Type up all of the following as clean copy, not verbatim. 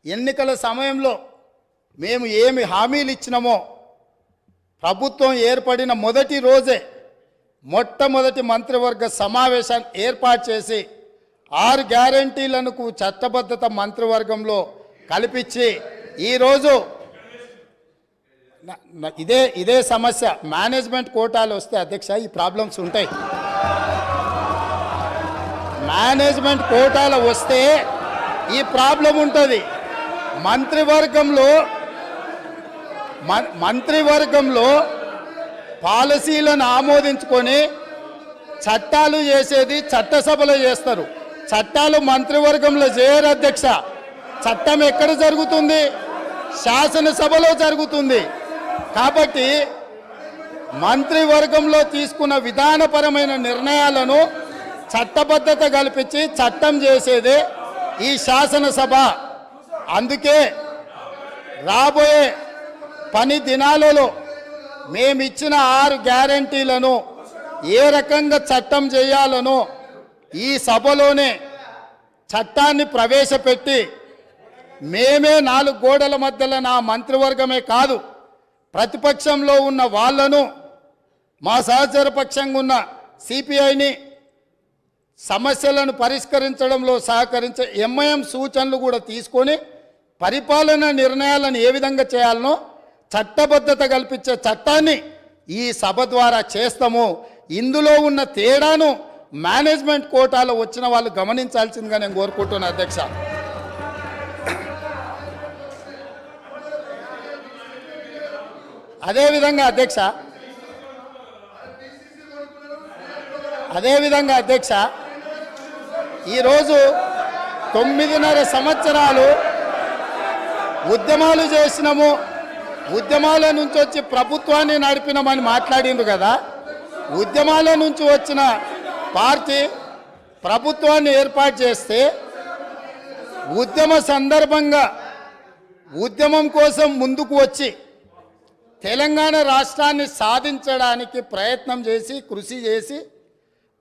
ఎన్నికల సమయంలో మేము ఏమి హామీలు ఇచ్చినామో ప్రభుత్వం ఏర్పడిన మొదటి రోజే మొట్టమొదటి మంత్రివర్గ సమావేశాన్ని ఏర్పాటు చేసి 6 గ్యారెంటీలను చట్టబద్ధత మంత్రివర్గంలో కల్పించి ఈరోజు ఇదే సమస్య మేనేజ్మెంట్ కోటాలు వస్తే అధ్యక్ష ఈ ప్రాబ్లమ్స్ ఉంటాయి. మేనేజ్మెంట్ కోటాలు వస్తే ఈ ప్రాబ్లం ఉంటుంది. మంత్రివర్గంలో పాలసీలను ఆమోదించుకొని చట్టాలు చేసేది చట్టసభలో చేస్తారు. చట్టాలు మంత్రివర్గంలో చేయరు అధ్యక్ష. చట్టం ఎక్కడ జరుగుతుంది? శాసనసభలో జరుగుతుంది. కాబట్టి మంత్రివర్గంలో తీసుకున్న విధానపరమైన నిర్ణయాలను చట్టబద్ధత కల్పించి చట్టం చేసేదే ఈ శాసనసభ. అందుకే రాబోయే పని దినాలలో మేమిచ్చిన 6 గ్యారెంటీలను ఏ రకంగా చట్టం చేయాలనో ఈ సభలోనే చట్టాన్ని ప్రవేశపెట్టి మేమే 4 గోడల మధ్యలో నా మంత్రివర్గమే కాదు ప్రతిపక్షంలో ఉన్న వాళ్ళను మా సహచర పక్షంగా ఉన్న సిపిఐని సమస్యలను పరిష్కరించడంలో సహకరించే ఎంఐఎం సూచనలు కూడా తీసుకొని పరిపాలన నిర్ణయాలను ఏ విధంగా చేయాలనో చట్టబద్ధత కల్పించే చట్టాన్ని ఈ సభ ద్వారా చేస్తాము. ఇందులో ఉన్న తేడాను మేనేజ్మెంట్ కోటాలో వచ్చిన వాళ్ళు గమనించాల్సిందిగా నేను కోరుకుంటున్నాను అధ్యక్ష. అదేవిధంగా అధ్యక్ష ఈరోజు 9.5 సంవత్సరాలు ఉద్యమాలు చేసినాము, ఉద్యమాల నుంచి వచ్చి ప్రభుత్వాన్ని నడిపినామని మాట్లాడిండ్రు కదా. ఉద్యమాల నుంచి వచ్చిన పార్టీ ప్రభుత్వాన్ని ఏర్పాటు చేస్తే ఉద్యమ సందర్భంగా ఉద్యమం కోసం ముందుకు వచ్చి తెలంగాణ రాష్ట్రాన్ని సాధించడానికి ప్రయత్నం చేసి కృషి చేసి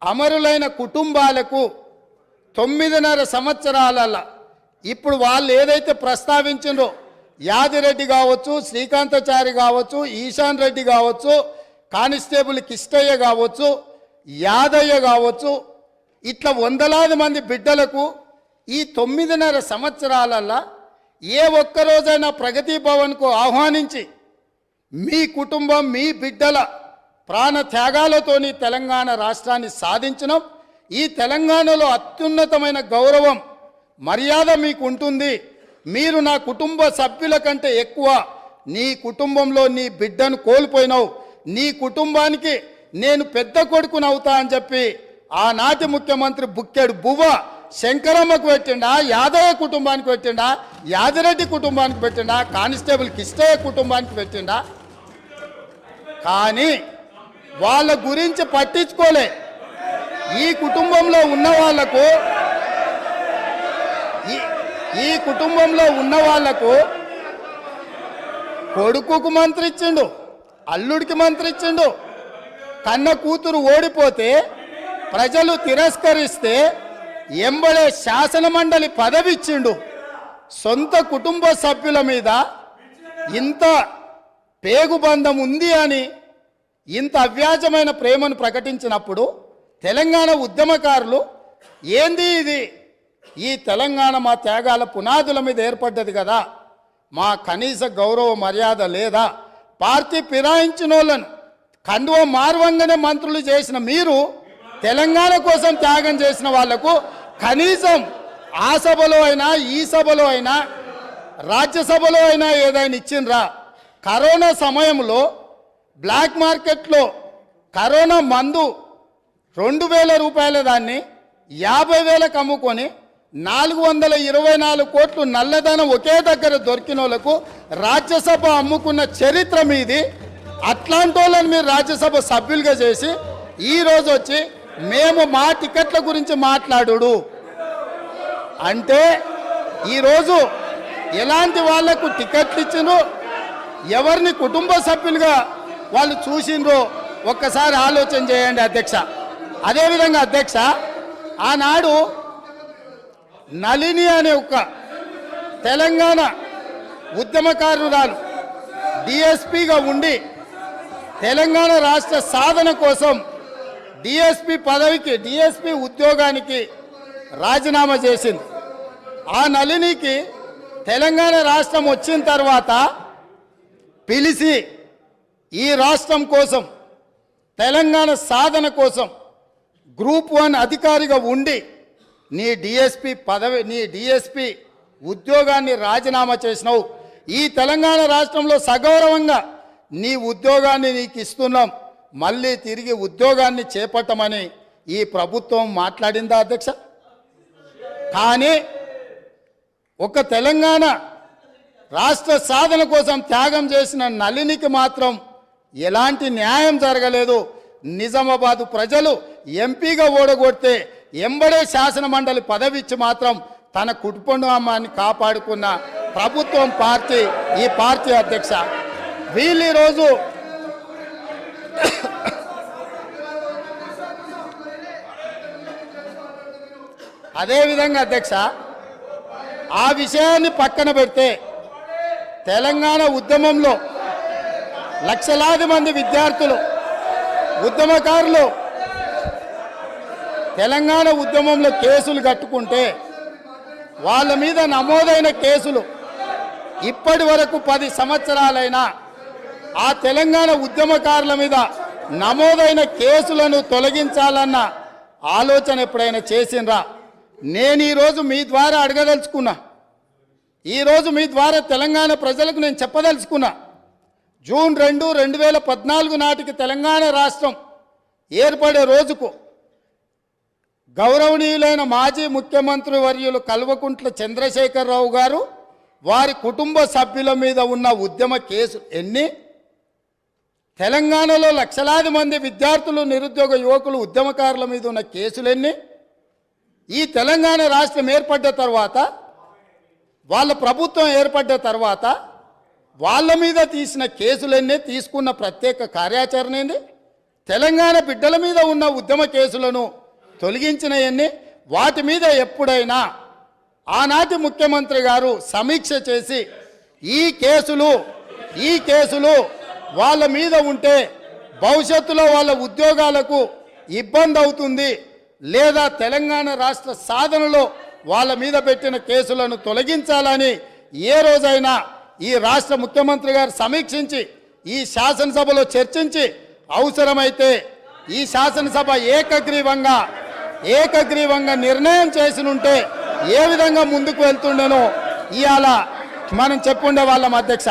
అమరులైన కుటుంబాలకు 9.5 సంవత్సరాల ఇప్పుడు వాళ్ళు ఏదైతే ప్రస్తావించిండ్రో యాదిరెడ్డి కావచ్చు, శ్రీకాంతాచారి కావచ్చు, ఈశాన్ రెడ్డి కావచ్చు, కానిస్టేబుల్ కిష్టయ్య కావచ్చు, యాదయ్య కావచ్చు, ఇట్లా వందలాది మంది బిడ్డలకు ఈ 9.5 సంవత్సరాలల్లో ఏ ఒక్కరోజైనా ప్రగతి భవన్కు ఆహ్వానించి మీ కుటుంబం మీ బిడ్డల ప్రాణ త్యాగాలతోని తెలంగాణ రాష్ట్రాన్ని సాధించడం, ఈ తెలంగాణలో అత్యున్నతమైన గౌరవం మర్యాద మీకు ఉంటుంది. మీరు నా కుటుంబ సభ్యుల కంటే ఎక్కువ నీ కుటుంబంలో నీ బిడ్డను కోల్పోయినావు, నీ కుటుంబానికి నేను పెద్ద కొడుకుని అవుతా అని చెప్పి ఆనాటి ముఖ్యమంత్రి బుక్కెడు బువ్వ శంకరమ్మకు పెట్టిండా, యాదయ్య కుటుంబానికి పెట్టిండా, యాదిరెడ్డి కుటుంబానికి పెట్టిండా, కానిస్టేబుల్ కిష్టయ్య కుటుంబానికి పెట్టిండా. కానీ వాళ్ళ గురించి పట్టించుకోలే. ఈ కుటుంబంలో ఉన్న వాళ్లకు కొడుకుకు మంత్రి ఇచ్చిండు, అల్లుడికి మంత్రి ఇచ్చిండు. కన్న కూతురు ఓడిపోతే ప్రజలు తిరస్కరిస్తే ఎంబడే శాసన మండలి పదవి ఇచ్చిండు. సొంత కుటుంబ సభ్యుల మీద ఇంత పేగుబంధం ఉంది అని ఇంత అవ్యాజమైన ప్రేమను ప్రకటించినప్పుడు తెలంగాణ ఉద్యమకారులు ఏంది ఇది, ఈ తెలంగాణ మా త్యాగాల పునాదుల మీద ఏర్పడ్డది కదా, మా కనీస గౌరవ మర్యాద లేదా, పార్టీ ఫిరాయించిన వాళ్ళను కండువ మార్వంగానే మంత్రులు చేసిన మీరు తెలంగాణ కోసం త్యాగం చేసిన వాళ్లకు కనీసం ఆ సభలో అయినా ఈ సభలో అయినా రాజ్యసభలో అయినా ఏదైనా ఇచ్చిండ్రా? కరోనా సమయంలో బ్లాక్ మార్కెట్లో కరోనా మందు 2,000 రూపాయల దాన్ని 50,000కు అమ్ముకొని 424 కోట్లు నల్లధనం ఒకే దగ్గర దొరికిన వాళ్ళకు రాజ్యసభ అమ్ముకున్న చరిత్ర మీది. అట్లాంటి వాళ్ళని మీరు రాజ్యసభ సభ్యులుగా చేసి ఈరోజు వచ్చి మేము మా టికెట్ల గురించి మాట్లాడు అంటే ఈరోజు ఎలాంటి వాళ్లకు టికెట్లు ఇచ్చిండ్రు, ఎవరిని కుటుంబ సభ్యులుగా వాళ్ళు చూసిండ్రో ఒక్కసారి ఆలోచన చేయండి అధ్యక్ష. అదేవిధంగా అధ్యక్ష, ఆనాడు నళిని అనే ఒక తెలంగాణ ఉద్యమకారురాలు డిఎస్పిగా ఉండి తెలంగాణ రాష్ట్ర సాధన కోసం డిఎస్పి పదవికి డిఎస్పి ఉద్యోగానికి రాజీనామా చేసింది. ఆ నళినికి తెలంగాణ రాష్ట్రం వచ్చిన తర్వాత పిలిచి ఈ రాష్ట్రం కోసం తెలంగాణ సాధన కోసం గ్రూప్ 1 అధికారిగా ఉండి నీ డిఎస్పి ఉద్యోగాన్ని రాజీనామా చేసినావు. ఈ తెలంగాణ రాష్ట్రంలో సగౌరవంగా నీ ఉద్యోగాన్ని నీకు ఇస్తున్నాం, మళ్ళీ తిరిగి ఉద్యోగాన్ని చేపట్టమని ఈ ప్రభుత్వం మాట్లాడిందా అధ్యక్ష? కానీ ఒక తెలంగాణ రాష్ట్ర సాధన కోసం త్యాగం చేసిన నళినికి మాత్రం ఎలాంటి న్యాయం జరగలేదు. నిజామాబాదు ప్రజలు ఎంపీగా ఓడగొడితే ఎంబడే శాసన మండలి పదవి ఇచ్చి మాత్రం తన కుటుంబాన్ని కాపాడుకున్న ప్రభుత్వం పార్టీ ఈ పార్టీ అధ్యక్ష. వీళ్ళు ఈరోజు అదేవిధంగా అధ్యక్ష ఆ విషయాన్ని పక్కన పెడితే తెలంగాణ ఉద్యమంలో లక్షలాది మంది విద్యార్థులు ఉద్యమకారులు తెలంగాణ ఉద్యమంలో కేసులు కట్టుకుంటే వాళ్ళ మీద నమోదైన కేసులు ఇప్పటి వరకు 10 సంవత్సరాలైనా ఆ తెలంగాణ ఉద్యమకారుల మీద నమోదైన కేసులను తొలగించాలన్న ఆలోచన ఎప్పుడైనా చేసిండ్రా? నేను ఈరోజు మీ ద్వారా అడగదలుచుకున్నా, ఈరోజు మీ ద్వారా తెలంగాణ ప్రజలకు నేను చెప్పదలుచుకున్నా. జూన్ 2, 2014 నాటికి తెలంగాణ రాష్ట్రం ఏర్పడే రోజుకు గౌరవనీయులైన మాజీ ముఖ్యమంత్రి వర్యులు కల్వకుంట్ల చంద్రశేఖరరావు గారు వారి కుటుంబ సభ్యుల మీద ఉన్న ఉద్యమ కేసు ఎన్ని? తెలంగాణలో లక్షలాది మంది విద్యార్థులు నిరుద్యోగ యువకులు ఉద్యమకారుల మీద ఉన్న కేసులెన్ని? ఈ తెలంగాణ రాష్ట్రం ఏర్పడ్డ తర్వాత వాళ్ళ ప్రభుత్వం ఏర్పడ్డ తర్వాత వాళ్ళ మీద తీసిన కేసులన్నీ, తీసుకున్న ప్రత్యేక కార్యాచరణ ఏంది? తెలంగాణ బిడ్డల మీద ఉన్న ఉద్యమ కేసులను తొలగించినవన్నీ, వాటి మీద ఎప్పుడైనా ఆనాటి ముఖ్యమంత్రి గారు సమీక్ష చేసి ఈ కేసులు వాళ్ళ మీద ఉంటే భవిష్యత్తులో వాళ్ళ ఉద్యోగాలకు ఇబ్బంది అవుతుంది, లేదా తెలంగాణ రాష్ట్ర సాధనలో వాళ్ళ మీద పెట్టిన కేసులను తొలగించాలని ఏ రోజైనా ఈ రాష్ట్ర ముఖ్యమంత్రి గారు సమీక్షించి ఈ శాసనసభలో చర్చించి అవసరమైతే ఈ శాసనసభ ఏకగ్రీవంగా నిర్ణయం చేసినుంటే ఏ విధంగా ముందుకు వెళ్తుండేనో ఇవాళ మనం చెప్పుండే వాళ్ళం అధ్యక్ష.